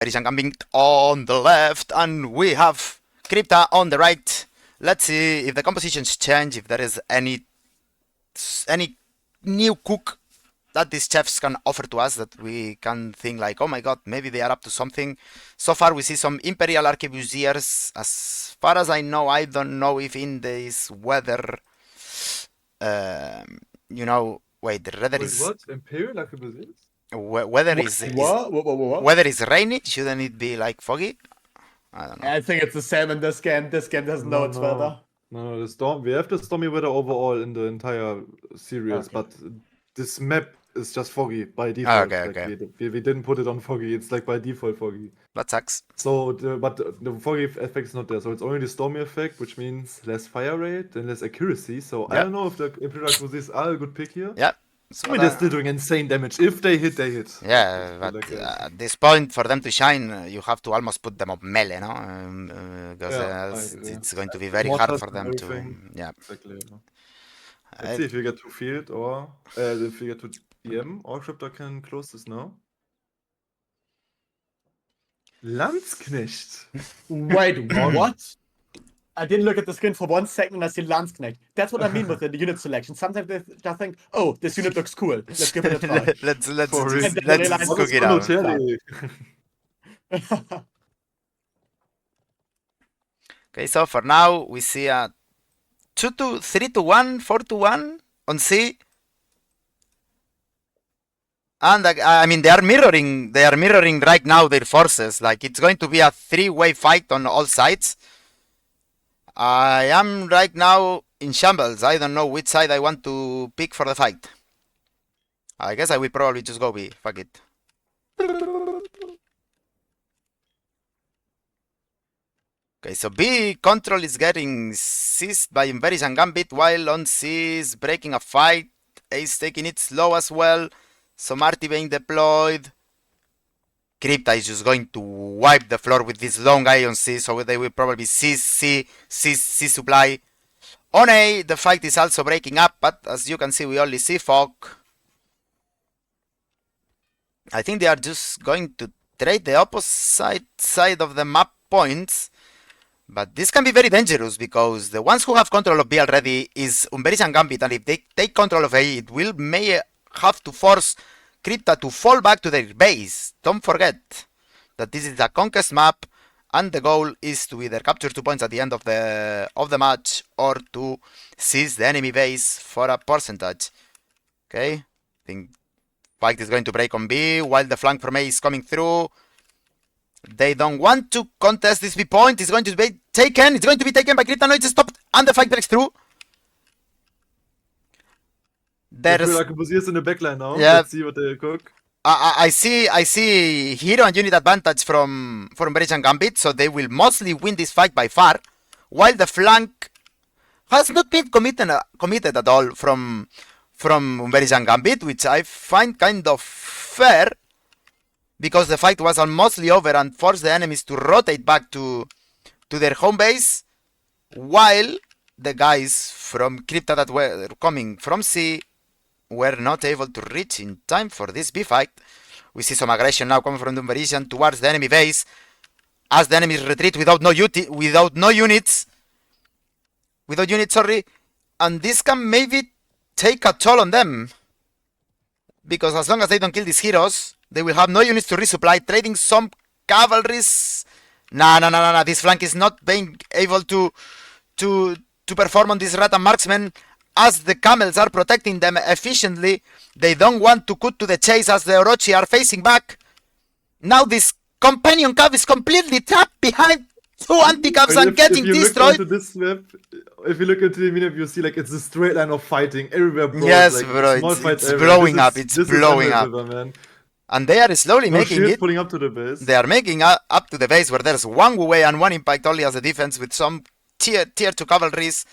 UngverijanGambit on the left, and we have Krypta on the right. Let's see if the compositions change, if there is any new cook that these chefs can offer to us that we can think like, oh my god, maybe they are up to something. So far we see some Imperial Arquebusiers. As far as I know, I don't know if in this weather, you know, wait, the weather is... What? Imperial Arquebusiers? Weather is What? weather is rainy. Shouldn't it be like foggy? I don't know. I think it's the same in this game. This game doesn't know its weather. No, the storm. We have the stormy weather overall in the entire series, Okay. but this map is just foggy by default. Okay. We didn't put it on foggy. It's like by default foggy. That sucks. So, but the foggy effect is not there. So it's only the stormy effect, which means less fire rate and less accuracy. So I Yeah. don't know if the Imperial Arquebusiers are a good pick here. Yeah. I mean, they're still doing insane damage. If they hit, they hit. Yeah, but Like at this point, for them to shine, you have to almost put them on melee, no? Because Yeah, it's going to be very Mortars hard for and them to... everything. Yeah. Exactly. Let's see if we get to field or if we get to DM or Krypta can close this now. Landsknecht. Wait, what? I didn't look at the screen for 1 second and I see Landsknecht. That's what I mean with the unit selection. Sometimes they just think, oh, this unit looks cool. Let's give it a try. let's realize cook it out. Okay, so for now we see a 3-1, 4-1 on C. And I mean, they are mirroring right now their forces. Like, it's going to be a 3-way fight on all sides. I am right now in shambles. I don't know which side I want to pick for the fight. I guess I will probably just go B. Fuck it. Okay, so B control is getting seized by UngverijanGambit, while on C is breaking a fight. A is taking it slow as well. Some Arty being deployed. Krypta is just going to wipe the floor with this long guy on C, so they will probably seize C supply. On A, the fight is also breaking up, but as you can see, we only see fog. I think they are just going to trade the opposite side of the map points. But this can be very dangerous, because the ones who have control of B already is UngverijanGambit, and if they take control of A, it may have to force Krypta to fall back to their base. Don't forget that this is a conquest map, and the goal is to either capture 2 points at the end of the match or to seize the enemy base for a percentage. Okay, I think fight is going to break on B while the flank from A is coming through. They don't want to contest this B point. It's going to be taken. It's going to be taken by Krypta. No, it's stopped, and the fight breaks through. There's Arquebusiers in the backline now. Yeah. Let's see what they cook. I see hero and unit advantage from UngverijanGambit, so they will mostly win this fight by far, while the flank has not been committed at all from UngverijanGambit, which I find kind of fair, because the fight was mostly over and forced the enemies to rotate back to their home base, while the guys from Krypta that were coming from C were not able to reach in time for this B fight. We see some aggression now coming from Ungverijan towards the enemy base, as the enemies retreat without units, and this can maybe take a toll on them, because as long as they don't kill these heroes, they will have no units to resupply, trading some cavalries. Nah, this flank is not being able to perform on this rat and marksman, as the camels are protecting them efficiently. They don't want to cut to the chase as the Orochi are facing back. Now companion cav is completely trapped behind two anti-cavs and getting destroyed. If you look into the map, you see like it's a straight line of fighting everywhere, bro. Yes, like, bro, it's blowing up. It's blowing up. Man. And they are slowly making it. Pulling up to the base. They are making up to the base, where there's one Wu Wei and one impact only as a defense with some tier 2 cavalries.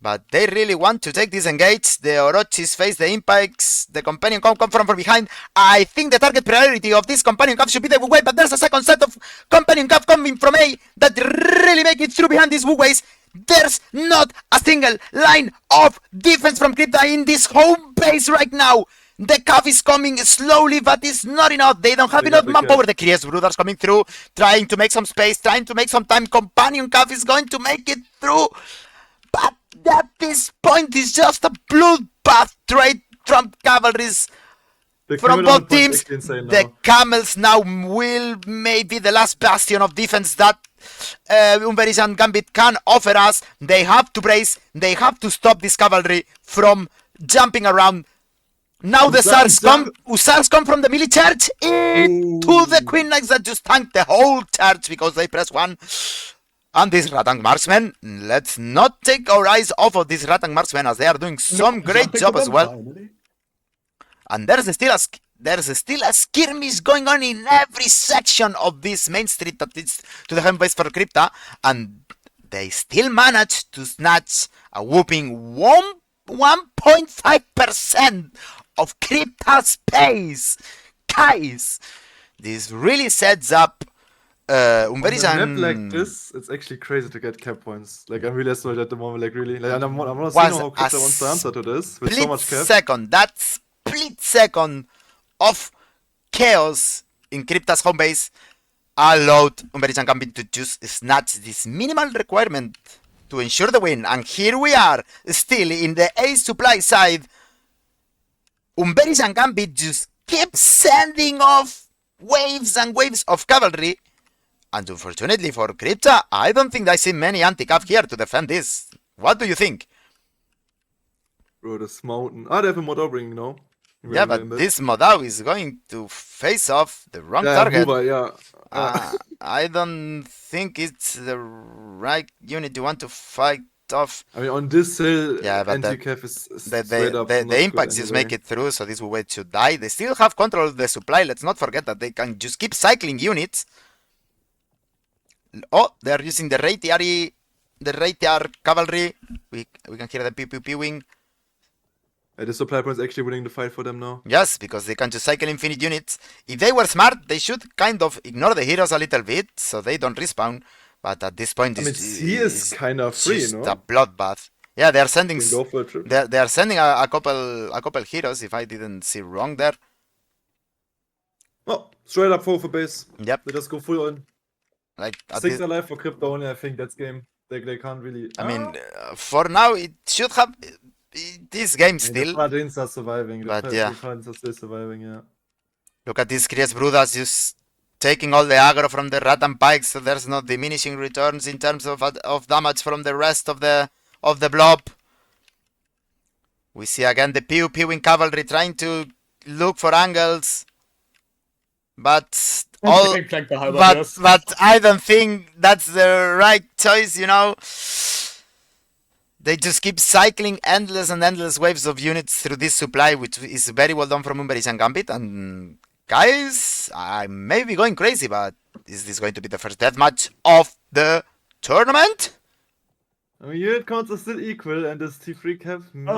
But they really want to take this engage. The Orochis face the impacts. The companion come from behind. I think the target priority of this companion cav should be the Wu Wei, but there's a second set of companion cav coming from A that really make it through behind these Wu Weis. There's not a single line of defense from Krypta in this home base right now. The Cav is coming slowly, but it's not enough. They don't have They enough got the manpower. The KRY brothers coming through, trying to make some space, trying to make some time. Companion Cav is going to make it through. But at this point, it's just a bloodbath trade from cavalries The from camel both on point is teams. actually insane The now. Camels now will maybe the last bastion of defense that UngverijanGambit can offer us. They have to brace. They have to stop this cavalry from jumping around. Now the Hussars come from the melee charge into the Queen Knights that just tanked the whole charge because they press one. And this Ratang Marksmen, let's not take our eyes off of this Ratang Marksmen as they are doing some great job as well. Finally. And there's still a skirmish going on in every section of this main street that leads to the home base for Krypta, and they still manage to snatch a whooping 1.5% of Krypta's space. Guys, this really sets up On a Umberijan map like this, it's actually crazy to get cap points. Like, I'm really astonished at the moment, like, really. Like, I want to see Was how a Krypta wants to answer to this with so much cap. second, that split second of chaos in Krypta's home base allowed UngverijanGambit to just snatch this minimal requirement to ensure the win. And here we are, still in the A supply side. UngverijanGambit just keeps sending off waves and waves of cavalry. And unfortunately for Krypta, I don't think I see many anti-cav here to defend this. What do you think? Bro, this mountain. Ah, they have a Modau ring now. Yeah, but this Modau is going to face off the wrong target. Huber, yeah. I don't think it's the right unit you want to fight off. I mean, on this hill, Yeah, but anti-cav is straight up the not good impacts just anyway. make it through, so this will wait to die. They still have control of the supply. Let's not forget that they can just keep cycling units. Oh, they're using the Raitiar cavalry. We can hear the pew-pew-pewing. The supply point is actually winning the fight for them now. Yes, because they can just cycle infinite units. If they were smart, they should kind of ignore the heroes a little bit, so they don't respawn. But at this point, I mean, he is kind of free, just no? a bloodbath. Yeah, they are sending. Can go for a trip. They are sending a couple heroes. If I didn't see wrong there. Oh, straight up 4 for base. Yep. They just go full on. Like at 6 this, alive for Krypta only, I think that's game. They can't really. I mean, for now it should have this game still. The Paladins are surviving. But yeah. The Paladins are still surviving, yeah. Look at these KRY brothers just taking all the aggro from the Rat and Pikes, so there's no diminishing returns in terms of damage from the rest of the blob. We see again the pew-pewing cavalry trying to look for angles, but I don't think that's the right choice, you know. They just keep cycling endless and endless waves of units through this supply, which is very well done from UngverijanGambit. And guys, I may be going crazy, but is this going to be the first deathmatch of the tournament? I mean, unit counts are still equal, and this T3 cap. No,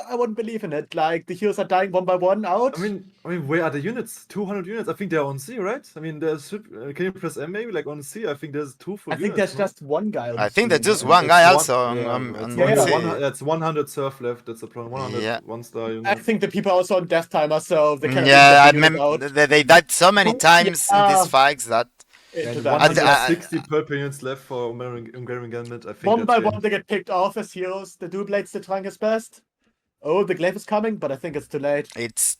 I wouldn't believe in it. Like, the heroes are dying one by one out. I mean, where are the units? 200 units? I think they're on C, right? I mean, there's. Can you press M maybe? Like on C? I think there's 2 full I think units. there's just one guy. I think there's just Yeah, one it's guy one- also. yeah, on it's C. 100 surf left. That's a plan. 100 Yeah. 1-star I unit. think the people are also on death timer, so they can't. Yeah, I really get the unit remember out they died so many times in these fights that into And that. 160 purple units left for UngverijanGambit. I think One by that's one, they get picked off as heroes. The dude blades the trying his best. Oh, the glaive is coming, but I think it's too late. it's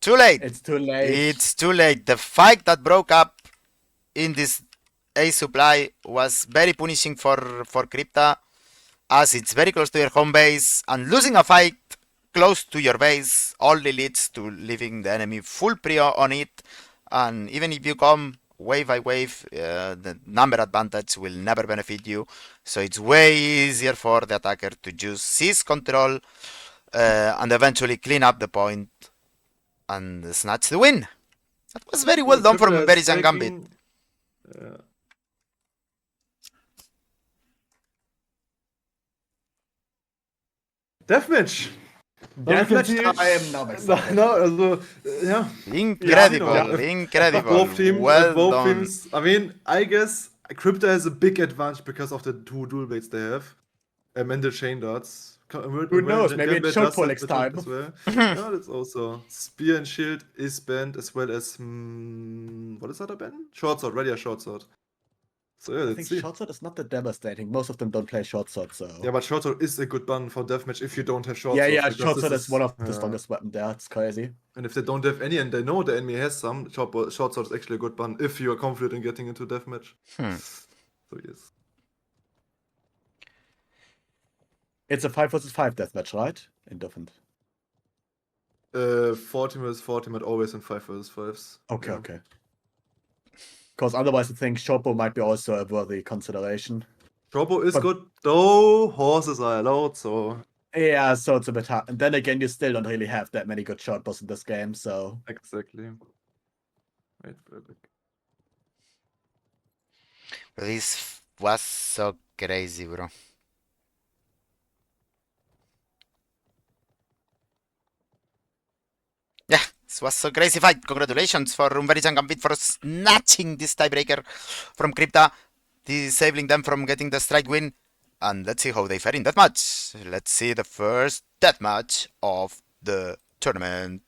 too late. It's too late. It's too late. The fight that broke up in this A supply was very punishing for Krypta, as it's very close to your home base, and losing a fight close to your base only leads to leaving the enemy full prio on it. And even if you come wave by wave, the number advantage will never benefit you. So it's way easier for the attacker to just seize control and eventually clean up the point and snatch the win. That was very well done from Krypta is UngverijanGambit. taking- Deathmatch! Deathmatch time. Now makes sense. No, also, ja. Incredible, Yeah. incredible. Both teams, well both done. teams. I mean, I guess Krypta has a big advantage because of the 2 dual blades they have. And the chain darts. Who knows? Maybe it's short pull next time. As well. Yeah, that's also Spear and Shield is banned as well as what is other ban? Short sword, ready a short sword. So yeah, I let's think see. short sword is not that devastating. Most of them don't play short sword, so. Yeah, but short sword is a good ban for deathmatch if you don't have short Yeah, sword. yeah, because short this sword is one of the yeah. strongest weapons there. It's crazy. And if they don't have any and they know the enemy has some, short sword is actually a good ban if you are confident in getting into deathmatch. So yes. It's a 5 versus 5 deathmatch, right? Indifferent. 40 versus 40, but always in 5 versus 5s. Okay, Yeah. okay. Because otherwise I think short bow might be also a worthy consideration. Short bow is But- good, though horses are allowed, so. Yeah, so it's a bit hard. And then again, you still don't really have that many good short bows in this game, so. Exactly. Wait for it. This was so crazy, bro. Yeah, this was so crazy fight. Congratulations for UngverijanGambit for snatching this tiebreaker from Krypta, disabling them from getting the strike win. And let's see how they fare in that match. Let's see the first deathmatch of the tournament.